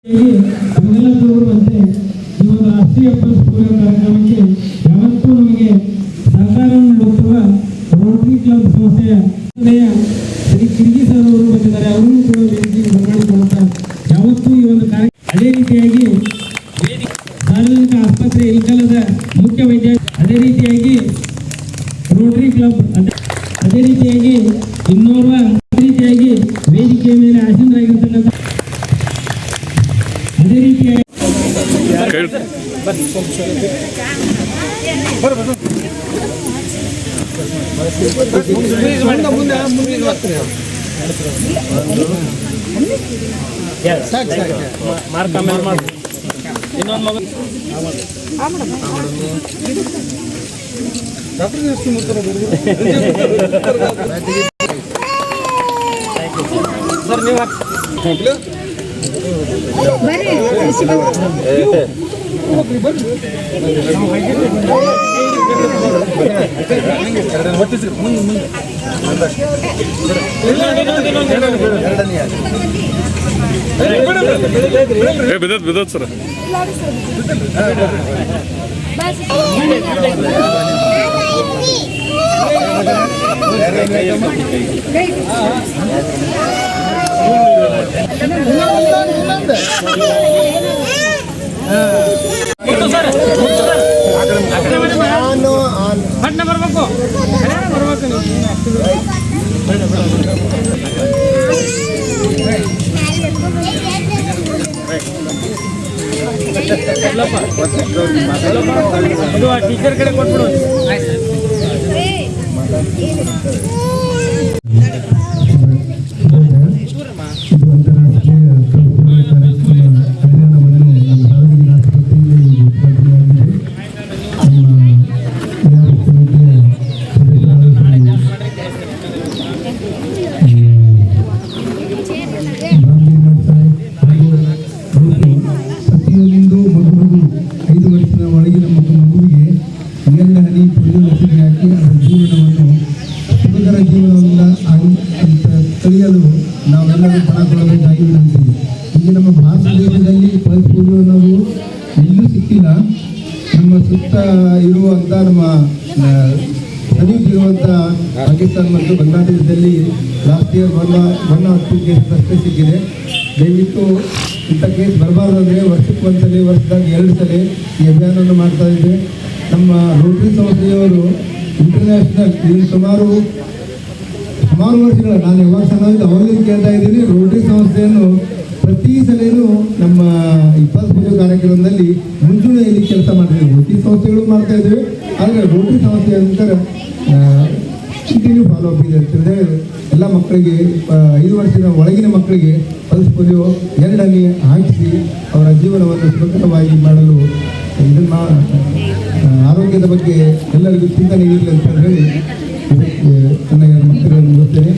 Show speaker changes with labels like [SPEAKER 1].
[SPEAKER 1] ನಮಗೆಲ್ಲ ತಿಳಿದಿರುವಂತೆ ಈ ಒಂದು ರಾಷ್ಟ್ರೀಯ ಪಲ್ಸ್ ಪೋಲಿಯೋ ಕಾರ್ಯಕ್ರಮಕ್ಕೆ ಯಾವತ್ತೂ ನಮಗೆ ಸಹಕಾರವನ್ನು ನೀಡುತ್ತಿರುವ ರೋಟರಿ ಕ್ಲಬ್ ಸಂಸ್ಥೆಯ ಶ್ರೀ ಕಿರ್ಗಿ ಸರ್ ಅವರು ಬಂದಿದ್ದಾರೆ. ಅವರನ್ನು ಕೂಡ ವೇದಿಕೆಗೆ ಬರಮಾಡಿಕೊಳ್ಳುತ್ತಾ ಯಾವತ್ತೂ ಈ ಒಂದು ಕಾರ್ಯ ಅದೇ ರೀತಿಯಾಗಿ ಸಾರ್ವಜನಿಕ ಆಸ್ಪತ್ರೆ ಇಲ್ಕಲದ ಮುಖ್ಯ ವೈದ್ಯ, ಅದೇ ರೀತಿಯಾಗಿ ರೋಟರಿ ಕ್ಲಬ್, ಅದೇ ರೀತಿಯಾಗಿ ಇನ್ನೋರ್ವ ರೀತಿಯಾಗಿ ವೇದಿಕೆಯ ಮೇಲೆ ಆಸೀನರಾಗಿರ್ತಕ್ಕಂಥ ಅದೇ ರೀತಿಯಾಗಿ ಸರ್ ನೀವು
[SPEAKER 2] ಬಿದ್ದತ್ ಸರ್
[SPEAKER 1] ಬರ್ಬೇಕು ಟೀಚರ್ ಕಡೆ ಕೊಟ್ಬಿಡು.
[SPEAKER 3] ಪ್ರತಿಯೊಂದು ಮಗುವಿಗೂ 5 ವರ್ಷದ ಒಳಗಿನ ಮಗುವಿಗೆ 2 ಹನಿ ಪೊಲಿಯೋ ಲಸಿಕೆ ಹಾಕಿ ಅದರ ಜೀವನವನ್ನು ಸುಖಕರ ಜೀವನವನ್ನು ಅಂತ ಕಲಿಯಲು ನಾವೆಲ್ಲರೂ ಪಣಕೊಳ್ಳಬೇಕಾಗಿ ವಿನಂತಿ. ಈಗ ನಮ್ಮ ಭಾರತ ದೇಶದಲ್ಲಿ ಪಲ್ಸ್ ಪೋಲಿಯೋ ಅನ್ನೋದು ಎಲ್ಲೂ ಸಿಕ್ಕಿಲ್ಲ. ನಮ್ಮ ಸುತ್ತ ಇರುವಂಥ ನಮ್ಮ ಸಮೀಪಿರುವಂಥ ಪಾಕಿಸ್ತಾನ ಮತ್ತು ಬಾಂಗ್ಲಾದೇಶದಲ್ಲಿ ಲಾಸ್ಟ್ ಇಯರ್ 1 ಕೇಸ್ ಅಷ್ಟೇ ಸಿಕ್ಕಿದೆ. ದಯವಿಟ್ಟು ಇಂಥ ಕೇಸ್ ಬರಬಾರ್ದಂದರೆ ವರ್ಷಕ್ಕೆ ಒಂದ್ಸಲ, ವರ್ಷದಾಗ 2 ಸಲ ಈ ಅಭಿಯಾನವನ್ನು ಮಾಡ್ತಾ ಇದ್ದೆ. ನಮ್ಮ ರೋಟರಿ ಸಂಸ್ಥೆಯವರು ಇಂಟರ್ನ್ಯಾಷನಲ್ ಇದು ಸುಮಾರು ವರ್ಷಗಳ, ನಾನು ಯಾವಾಗ ಸಣ್ಣದಿದ್ದ ಅವಾಗಲೂ ಕೇಳ್ತಾ ಇದ್ದೀನಿ, ರೋಟರಿ ಸಂಸ್ಥೆಯನ್ನು ಪ್ರತಿ ಸಲನೂ ನಮ್ಮ ಈ ಪಲ್ಸ್ ಪೋಲಿಯೋ ಕಾರ್ಯಕ್ರಮದಲ್ಲಿ ಮುಂಚೂಣಿಯಲ್ಲಿ ಕೆಲಸ ಮಾಡ್ತಿದ್ವಿ. ರೋಟರಿ ಸಂಸ್ಥೆಗಳು ಮಾಡ್ತಾ ಇದ್ವಿ, ಆದರೆ ರೋಟರಿ ಸಂಸ್ಥೆ ಅಂತಾರೆ ಕಂಟಿನ್ಯೂ ಫಾಲೋ ಅಪ್ ಇದೆ ಅಂತಂದರೆ ಎಲ್ಲ ಮಕ್ಕಳಿಗೆ 5 ವರ್ಷದ ಒಳಗಿನ ಮಕ್ಕಳಿಗೆ ಪಲ್ಸ್ ಪೋಲಿಯೋ 2 ಹನಿ ಹಾಕಿಸಿ ಅವರ ಜೀವನವನ್ನು ಸುರಕ್ಷಿತವಾಗಿ ಮಾಡಲು ಇದನ್ನು ಆರೋಗ್ಯದ ಬಗ್ಗೆ ಎಲ್ಲರಿಗೂ ಚಿಂತನೆ ಇರಲಿ ಅಂತ ಹೇಳಿ ನನ್ನ ಮಕ್ಕಳನ್ನು ಮುಗಿಸ್ತೇನೆ.